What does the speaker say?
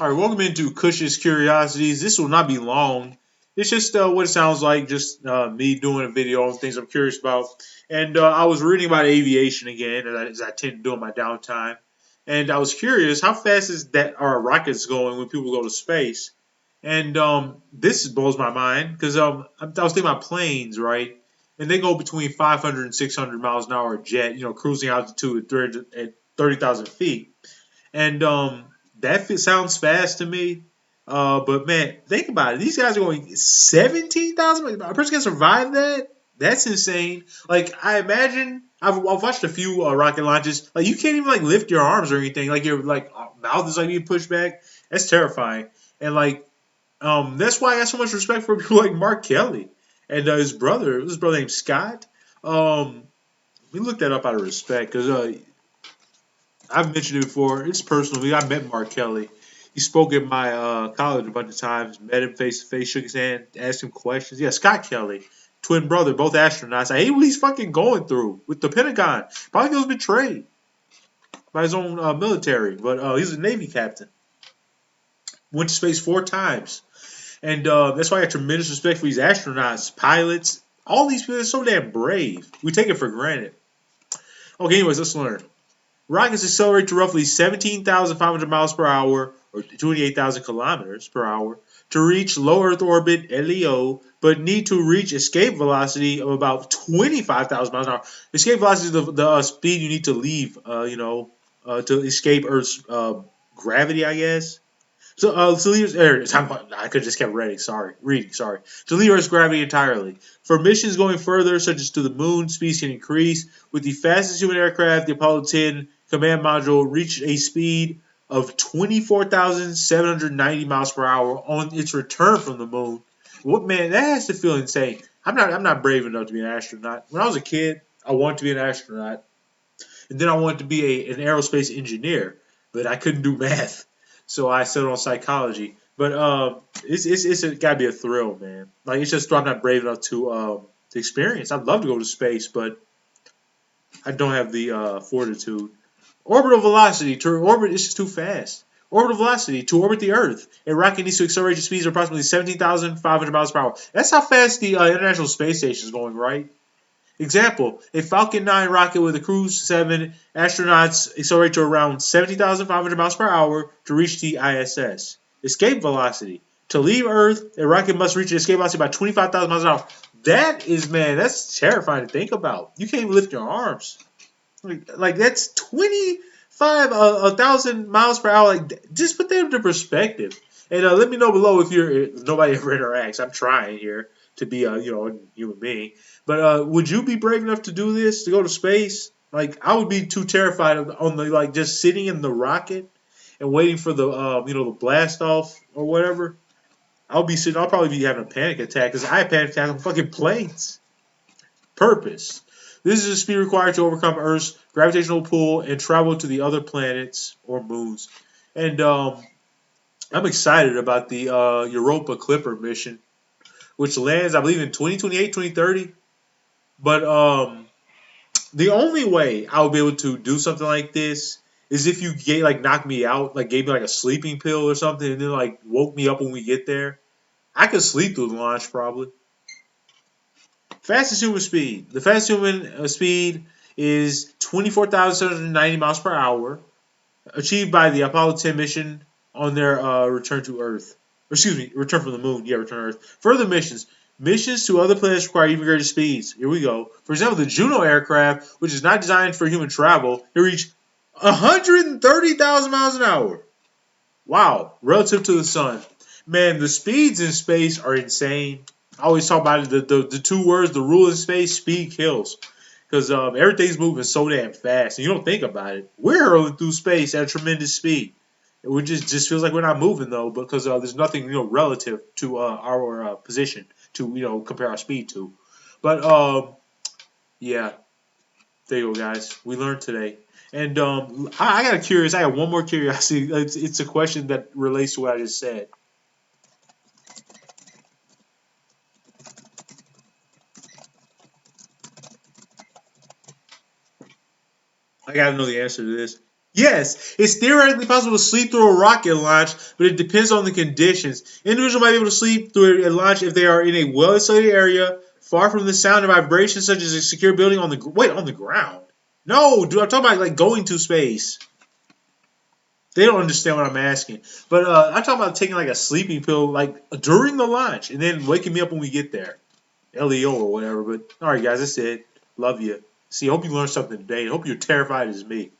All right, welcome into Kush's Curiosities. This will not be long. It's just what it sounds like, just me doing a video on things I'm curious about. And I was reading about aviation again, as I tend to do in my downtime. And I was curious, how fast is that are rockets going when people go to space? And this blows my mind because I was thinking about planes, right? And they go between 500 and 600 miles an hour a jet, cruising altitude at 30,000 feet. And that sounds fast to me. But man, think about it. These guys are going 17,000. A person can survive that? That's insane. Like I imagine, I've watched a few rocket launches. Like you can't even like lift your arms or anything. Like your mouth is like being pushed back. That's terrifying. And like that's why I got so much respect for people like Mark Kelly and his brother named Scott. Um, we looked that up out of respect because I've mentioned it before. It's personal. I met Mark Kelly. He spoke at my college a bunch of times. Met him face to face, shook his hand, asked him questions. Yeah, Scott Kelly, twin brother, both astronauts. I hate what he's fucking going through with the Pentagon. Probably feels betrayed by his own military, but he's a Navy captain. Went to space 4 times, and that's why I got tremendous respect for these astronauts, pilots. All these people are so damn brave. We take it for granted. Okay, anyways, let's learn. Rockets accelerate to roughly 17,500 miles per hour, or 28,000 kilometers per hour, to reach low Earth orbit (LEO), but need to reach escape velocity of about 25,000 miles an hour. Escape velocity is the speed you need to leave, to escape Earth's gravity, I guess. So leave I could just kept reading. Sorry. To leave Earth's gravity entirely. For missions going further, such as to the moon, speeds can increase. With the fastest human aircraft, the Apollo 10 command module reached a speed of 24,790 miles per hour on its return from the moon. What man? That has to feel insane. I'm not brave enough to be an astronaut. When I was a kid, I wanted to be an astronaut, and then I wanted to be an aerospace engineer, but I couldn't do math, so I settled on psychology. But it's got to be a thrill, man. Like it's just I'm not brave enough to experience. I'd love to go to space, but I don't have the fortitude. Orbital velocity to orbit is just too fast. Orbital velocity to orbit the Earth. A rocket needs to accelerate to speeds of approximately 17,500 miles per hour. That's how fast the International Space Station is going, right? Example, a Falcon 9 rocket with a Crew 7 astronauts accelerate to around 70,500 miles per hour to reach the ISS. Escape velocity. To leave Earth, a rocket must reach an escape velocity by 25,000 miles an hour. That is, man, that's terrifying to think about. You can't even lift your arms. Like that's 25,000 miles per hour. Like, just put that into perspective. And let me know below if nobody ever interacts. I'm trying here to be a human being. But would you be brave enough to do this to go to space? Like I would be too terrified on the like just sitting in the rocket and waiting for the the blast off or whatever. I'll be sitting. I'll probably be having a panic attack because I have panic attacks on fucking planes. Purpose. This is the speed required to overcome Earth's gravitational pull and travel to the other planets or moons. And I'm excited about the Europa Clipper mission, which lands, I believe, in 2028, 2030. But the only way I would be able to do something like this is if you knocked me out, like gave me like a sleeping pill or something, and then like woke me up when we get there. I could sleep through the launch probably. Fastest human speed. The fastest human speed is 24,790 miles per hour, achieved by the Apollo 10 mission on their return to Earth. Or, excuse me, return from the moon. Yeah, return to Earth. Further missions. Missions to other planets require even greater speeds. Here we go. For example, the Juno aircraft, which is not designed for human travel, it reached 130,000 miles an hour. Wow, relative to the sun. Man, the speeds in space are insane. I always talk about it, the two words, the rule in space, speed kills. Because everything's moving so damn fast, and you don't think about it. We're hurling through space at a tremendous speed. It just feels like we're not moving though, because there's nothing relative to our position to compare our speed to. But yeah, there you go, guys. We learned today. And I got curious. I got one more curiosity. It's a question that relates to what I just said. I got to know the answer to this. Yes, it's theoretically possible to sleep through a rocket launch, but it depends on the conditions. Individuals might be able to sleep through a launch if they are in a well-insulated area, far from the sound and vibrations, such as a secure building on the ground. No, dude, I'm talking about like going to space. They don't understand what I'm asking. But I'm talking about taking like a sleeping pill like during the launch and then waking me up when we get there. LEO or whatever. But all right, guys, that's it. Love you. See, I hope you learned something today. I hope you're terrified as me.